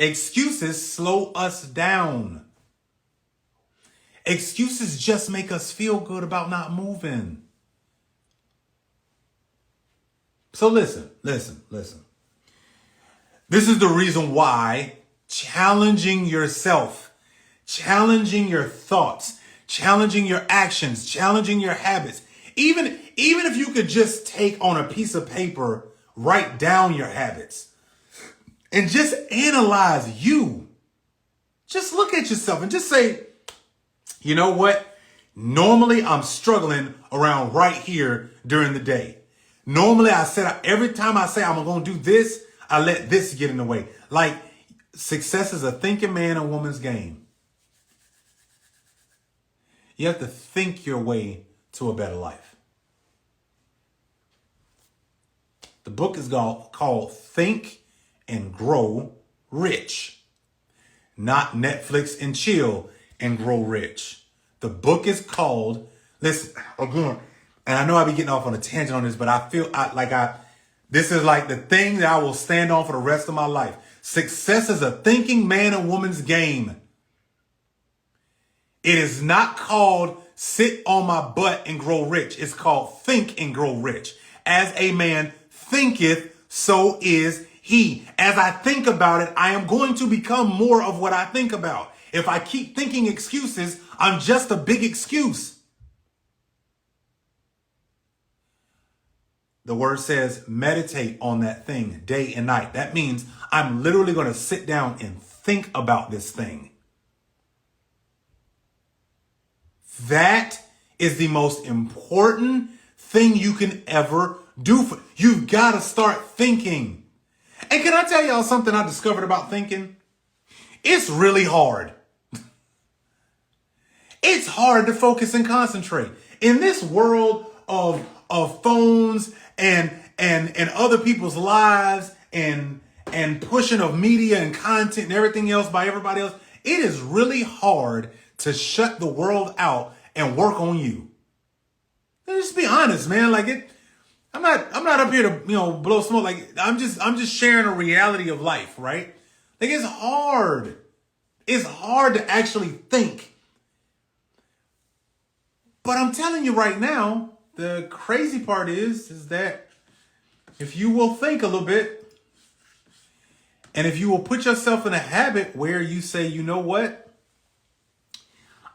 Excuses slow us down. Excuses just make us feel good about not moving. So listen. This is the reason why challenging yourself, challenging your thoughts, challenging your actions, challenging your habits, even if you could just take on a piece of paper, write down your habits and just analyze you. Just look at yourself and just say, you know what? Normally I'm struggling around right here during the day. Normally every time I say I'm going to do this, I let this get in the way. Like, success is a thinking man and woman's game. You have to think your way to a better life. The book is called Think and Grow Rich, not Netflix and Chill and Grow Rich. The book is called, listen, again, and I know I be getting off on a tangent on this, but I feel this is like the thing that I will stand on for the rest of my life. Success is a thinking man and woman's game. It is not called sit on my butt and grow rich. It's called think and grow rich. As a man thinketh, so is he. As I think about it, I am going to become more of what I think about. If I keep thinking excuses, I'm just a big excuse. The word says meditate on that thing day and night. That means I'm literally going to sit down and think about this thing. That is the most important thing you can ever do. You've got to start thinking. And can I tell y'all something I discovered about thinking? It's really hard. It's hard to focus and concentrate. In this world of phones and other people's lives and pushing of media and content and everything else by everybody else, it is really hard to shut the world out and work on you. Let's just be honest, man. Like I'm not up here to blow smoke. Like I'm just sharing a reality of life, right? Like it's hard. It's hard to actually think. But I'm telling you right now, the crazy part is that if you will think a little bit, and if you will put yourself in a habit where you say, you know what?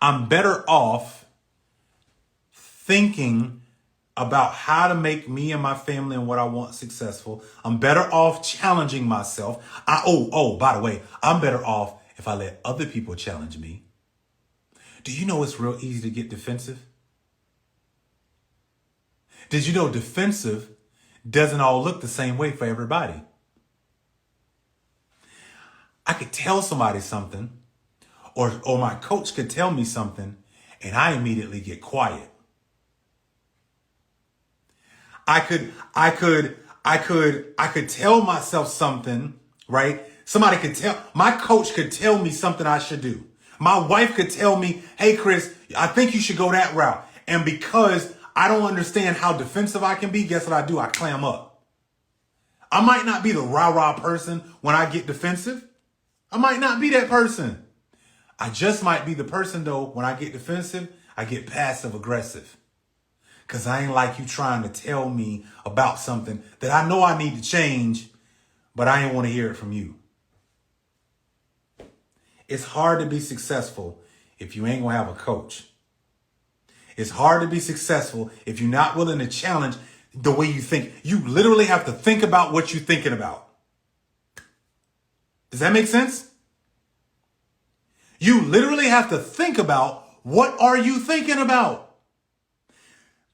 I'm better off thinking about how to make me and my family and what I want successful. I'm better off challenging myself. By the way, I'm better off if I let other people challenge me. Do you know it's real easy to get defensive? Did you know defensive doesn't all look the same way for everybody? I could tell somebody something, or my coach could tell me something, and I immediately get quiet. I could tell myself something, right? My coach could tell me something I should do. My wife could tell me, hey, Chris, I think you should go that route. And because I don't understand how defensive I can be, guess what I do? I clam up. I might not be the rah-rah person when I get defensive. I might not be that person. I just might be the person, though, when I get defensive, I get passive aggressive. Because I ain't like you trying to tell me about something that I know I need to change, but I ain't want to hear it from you. It's hard to be successful if you ain't going to have a coach. It's hard to be successful if you're not willing to challenge the way you think. You literally have to think about what you're thinking about. Does that make sense? You literally have to think about what are you thinking about?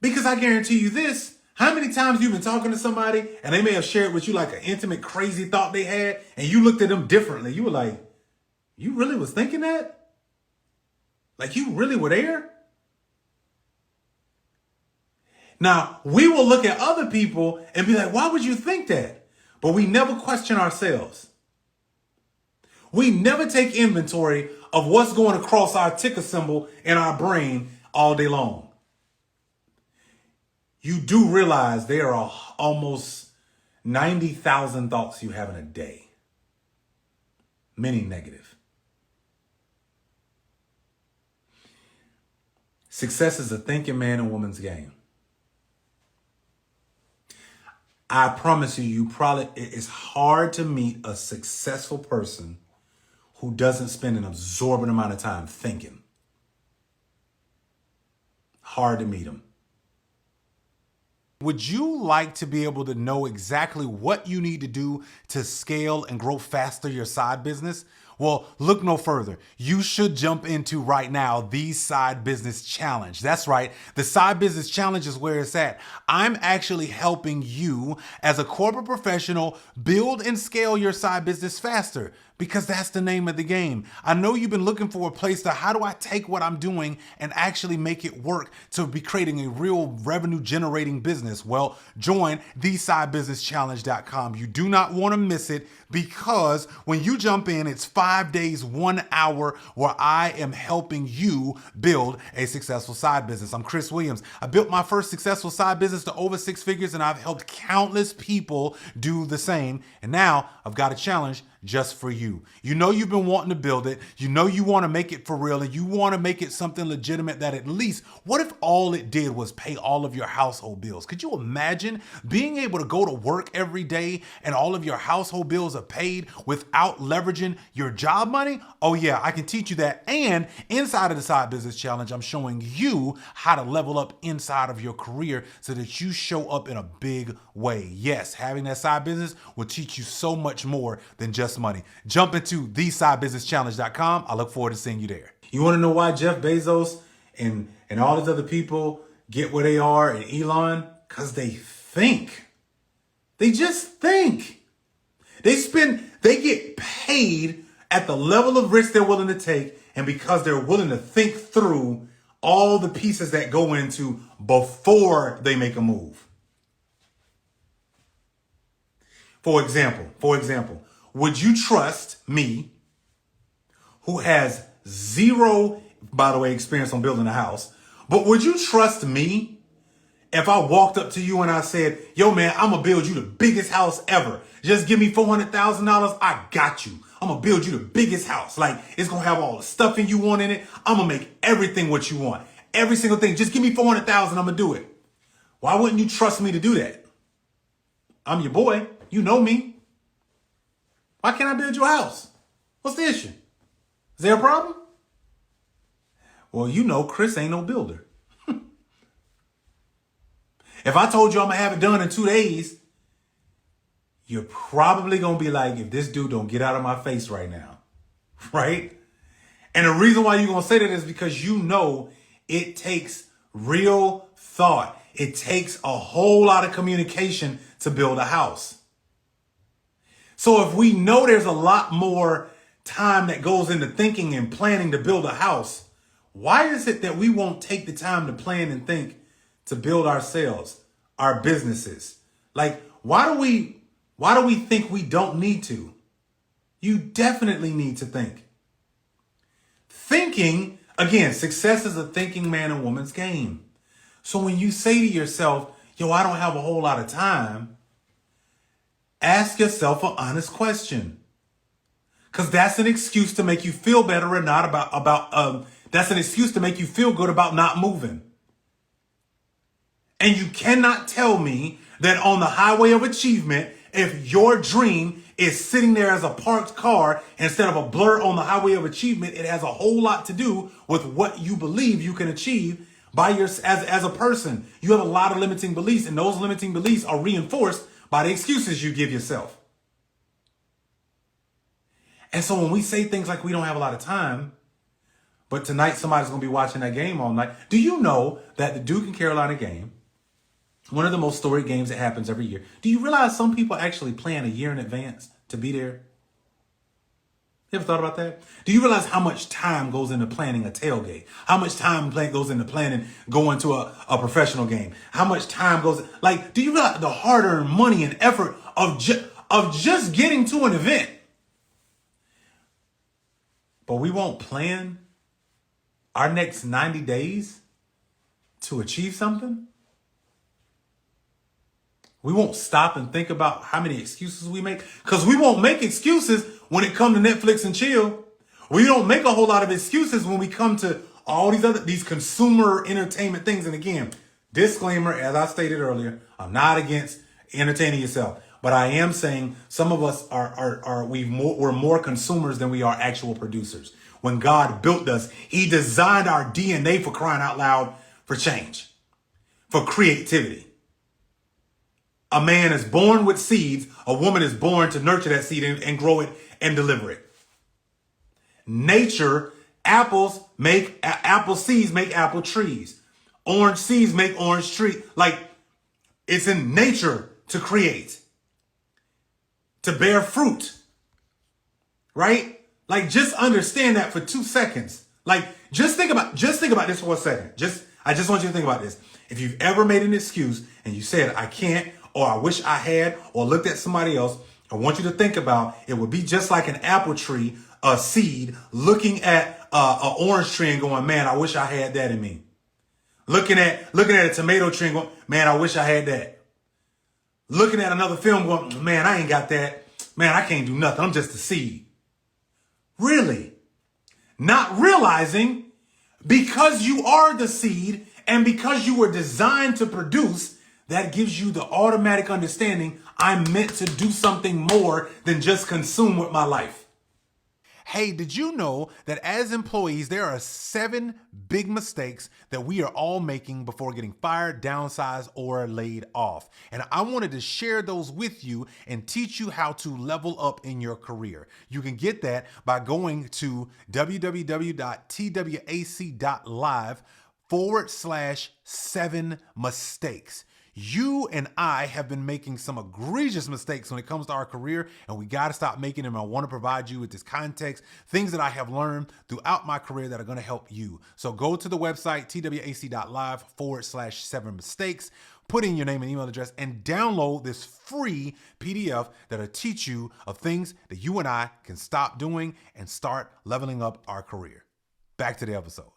Because I guarantee you this, how many times you've been talking to somebody and they may have shared with you like an intimate, crazy thought they had, and you looked at them differently. You were like, you really was thinking that? Like you really were there? Now, we will look at other people and be like, why would you think that? But we never question ourselves. We never take inventory of what's going across our ticker symbol in our brain all day long. You do realize there are almost 90,000 thoughts you have in a day. meaning negative. Success is a thinking man and woman's game. I promise you, it's hard to meet a successful person who doesn't spend an absorbent amount of time thinking. Hard to meet them. Would you like to be able to know exactly what you need to do to scale and grow faster your side business? Well, look no further. You should jump into right now the Side Business Challenge. That's right. The Side Business Challenge is where it's at. I'm actually helping you as a corporate professional build and scale your side business faster, because that's the name of the game. I know you've been looking for a place to, how do I take what I'm doing and actually make it work to be creating a real revenue generating business? Well, join thesidebusinesschallenge.com. You do not want to miss it, because when you jump in, it's 5 days, 1 hour where I am helping you build a successful side business. I'm Chris Williams. I built my first successful side business to over 6 figures, and I've helped countless people do the same. And now I've got a challenge just for you. You know you've been wanting to build it. You know you want to make it for real, and you want to make it something legitimate that at least, what if all it did was pay all of your household bills? Could you imagine being able to go to work every day and all of your household bills are paid without leveraging your job money? Oh yeah, I can teach you that. And inside of the Side Business Challenge, I'm showing you how to level up inside of your career so that you show up in a big way. Yes, having that side business will teach you so much more than just money. Jump into thesidebusinesschallenge.com. I look forward to seeing you there. You want to know why Jeff Bezos and all these other people get where they are, and Elon? Because they think. They just think. They get paid at the level of risk they're willing to take, and because they're willing to think through all the pieces that go into before they make a move. For example, would you trust me, who has zero, by the way, experience on building a house, but would you trust me if I walked up to you and I said, yo man, I'm gonna build you the biggest house ever. Just give me $400,000. I got you. I'm gonna build you the biggest house. Like, it's gonna have all the stuffing you want in it. I'm gonna make everything what you want. Every single thing. Just give me $400,000. I'm gonna do it. Why wouldn't you trust me to do that? I'm your boy. You know me. Why can't I build your house? What's the issue? Is there a problem? Well, you know Chris ain't no builder. If I told you I'm going to have it done in 2 days, you're probably going to be like, if this dude don't get out of my face right now, right? And the reason why you're going to say that is because you know it takes real thought. It takes a whole lot of communication to build a house. So if we know there's a lot more time that goes into thinking and planning to build a house, why is it that we won't take the time to plan and think to build ourselves, our businesses? Like, why do we think we don't need to? You definitely need to think. Thinking, again, success is a thinking man and woman's game. So when you say to yourself, yo, I don't have a whole lot of time, ask yourself an honest question. Because that's an excuse to make you feel better or not that's an excuse to make you feel good about not moving. And you cannot tell me that on the highway of achievement, if your dream is sitting there as a parked car instead of a blur on the highway of achievement, it has a whole lot to do with what you believe you can achieve as a person. You have a lot of limiting beliefs, and those limiting beliefs are reinforced by the excuses you give yourself. And so when we say things like we don't have a lot of time, but tonight somebody's going to be watching that game all night. Do you know that the Duke and Carolina game, one of the most storied games that happens every year, do you realize some people actually plan a year in advance to be there? You ever thought about that? Do you realize how much time goes into planning a tailgate? How much time goes into planning going to a professional game? How much time goes, like, do you realize the hard-earned money and effort of just getting to an event? But we won't plan our next 90 days to achieve something? We won't stop and think about how many excuses we make, because we won't make excuses when it comes to Netflix and chill. We don't make a whole lot of excuses when we come to all these consumer entertainment things. And again, disclaimer, as I stated earlier, I'm not against entertaining yourself, but I am saying some of us we're more consumers than we are actual producers. When God built us, he designed our DNA, for crying out loud, for change, for creativity. A man is born with seeds. A woman is born to nurture that seed and grow it and deliver it. Nature, apple seeds make apple trees. Orange seeds make orange tree. Like, it's in nature to create, to bear fruit, right? Like, just understand that for 2 seconds. Like, just think about this for a second. I just want you to think about this. If you've ever made an excuse and you said, I can't, or I wish I had, or looked at somebody else, I want you to think about it would be just like an apple tree, a seed, looking at an orange tree and going, man, I wish I had that in me. Looking at a tomato tree and going, man, I wish I had that. Looking at another film going, man, I ain't got that. Man, I can't do nothing. I'm just a seed. Really? Not realizing, because you are the seed and because you were designed to produce, that gives you the automatic understanding, I'm meant to do something more than just consume with my life. Hey, did you know that as employees, there are 7 big mistakes that we are all making before getting fired, downsized, or laid off? And I wanted to share those with you and teach you how to level up in your career. You can get that by going to www.twac.live/7 mistakes. You and I have been making some egregious mistakes when it comes to our career, and we got to stop making them. I want to provide you with this context, things that I have learned throughout my career that are going to help you. So go to the website, twac.live/7 mistakes, put in your name and email address, and download this free PDF that'll teach you of things that you and I can stop doing and start leveling up our career. Back to the episode.